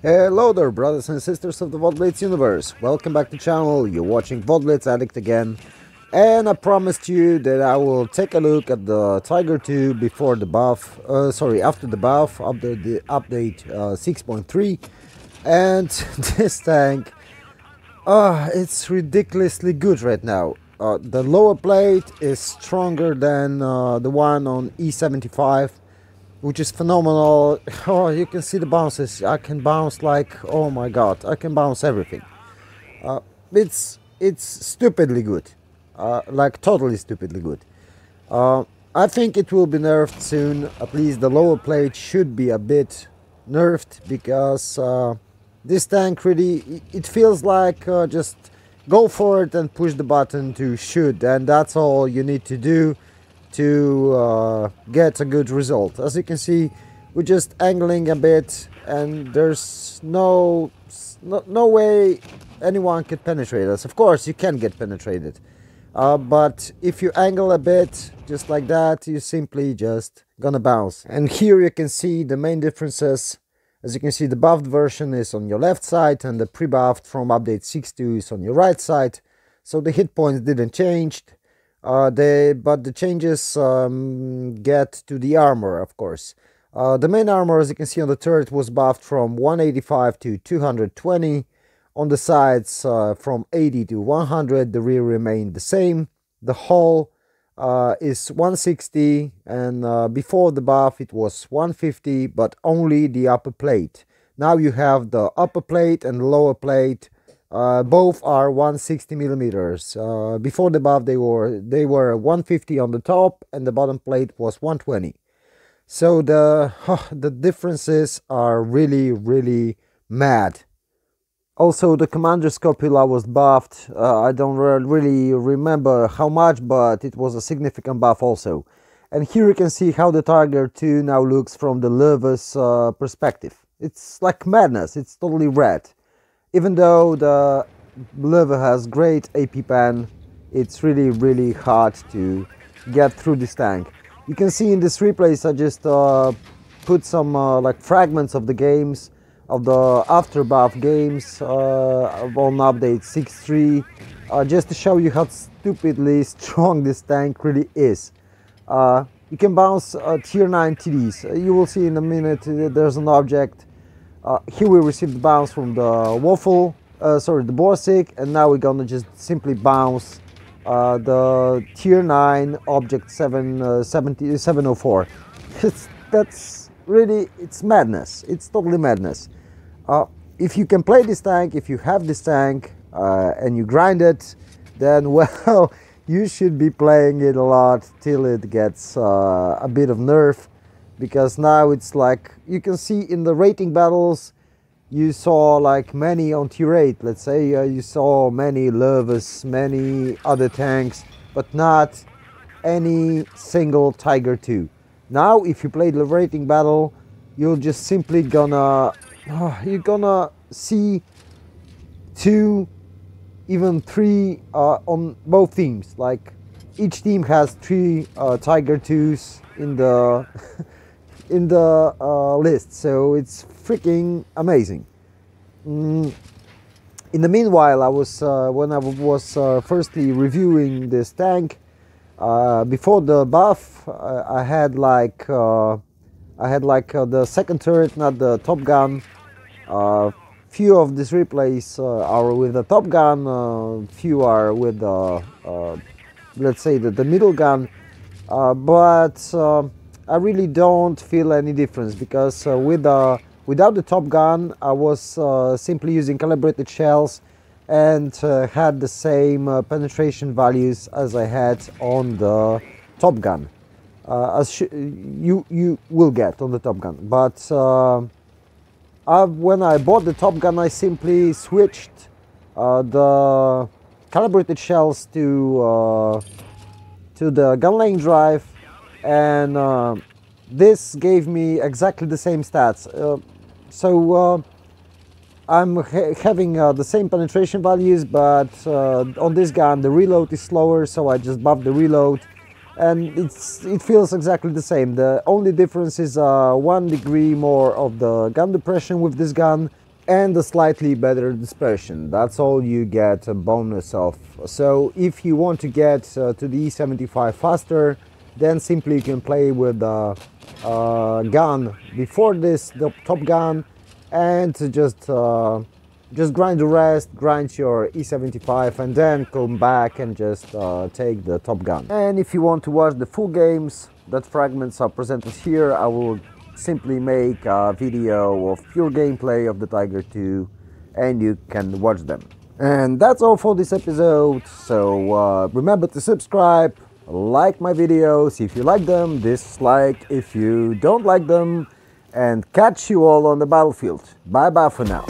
Hello there, brothers and sisters of the Blitz universe. Welcome back to the channel. You're watching Blitz Addict again. And I promised you that I will take a look at the Tiger 2 before the buff, after the buff, after the update 6.3. And this tank, it's ridiculously good right now. The lower plate is stronger than the one on E75, which is phenomenal. Oh, you can see the bounces. I can bounce like, oh my god, I can bounce everything. It's stupidly good, like totally stupidly good. I think it will be nerfed soon. At least the lower plate should be a bit nerfed, because this tank really, it feels like just go for it and push the button to shoot, and that's all you need to do to get a good result. As you can see, we're just angling a bit, and there's no way anyone can penetrate us. Of course, you can get penetrated, but if you angle a bit, just like that, you simply just gonna bounce. And here you can see the main differences. As you can see, the buffed version is on your left side, and the pre-buffed from update 6.2 is on your right side. So the hit points didn't change. But the changes get to the armor, of course. The main armor, as you can see on the turret, was buffed from 185 to 220. On the sides, from 80 to 100. The rear remained the same. The hull is 160, and before the buff it was 150, but only the upper plate. Now you have the upper plate and the lower plate. Both are 160 millimeters. Before the buff they were 150 on the top, and the bottom plate was 120. So the differences are really mad. Also, the commander's copula was buffed. I don't really remember how much, but it was a significant buff also. And here you can see how the Tiger 2 now looks from the Lerva's perspective. It's like madness. It's totally red. Even though the Lerva has great AP pen, it's really hard to get through this tank. You can see in this replays I just put some like fragments of the games, of the after buff games on update 6.3, just to show you how stupidly strong this tank really is. You can bounce tier 9 TDs. You will see in a minute there's an object. Here we received the bounce from the Waffle, the Borsig, and now we're gonna just simply bounce the tier 9 object 704. That's really, it's madness. It's totally madness. If you can play this tank, if you have this tank and you grind it, then well, you should be playing it a lot till it gets a bit of nerf. Because now it's like, you can see in the rating battles, you saw like many on tier 8, let's say, you saw many Lervas, many other tanks, but not any single Tiger 2. Now, if you play the rating battle, you're just simply gonna, you're gonna see 2, even 3 on both teams. Like, each team has 3 Tiger 2s in the in the list, so it's freaking amazing. In the meanwhile, I was when I was firstly reviewing this tank before the buff, I had like the second turret, not the top gun. Few of these replays are with the top gun, few are with the let's say the middle gun, but I really don't feel any difference, because without the top gun I was simply using calibrated shells and had the same penetration values as I had on the top gun, as you will get on the top gun. But when I bought the top gun, I simply switched the calibrated shells to the gun lane drive, and this gave me exactly the same stats. So I'm having the same penetration values, but on this gun the reload is slower, so I just buffed the reload, and it feels exactly the same. The only difference is 1 degree more of the gun depression with this gun, and a slightly better dispersion. That's all you get a bonus of. So if you want to get to the E75 faster, then simply you can play with the gun before this, the top gun, and just grind the rest, grind your E75, and then come back and just take the top gun. And if you want to watch the full games, that fragments are presented here, I will simply make a video of pure gameplay of the Tiger 2 and you can watch them. And that's all for this episode, so remember to subscribe, like my videos if you like them, dislike if you don't like them, and catch you all on the battlefield. Bye bye for now.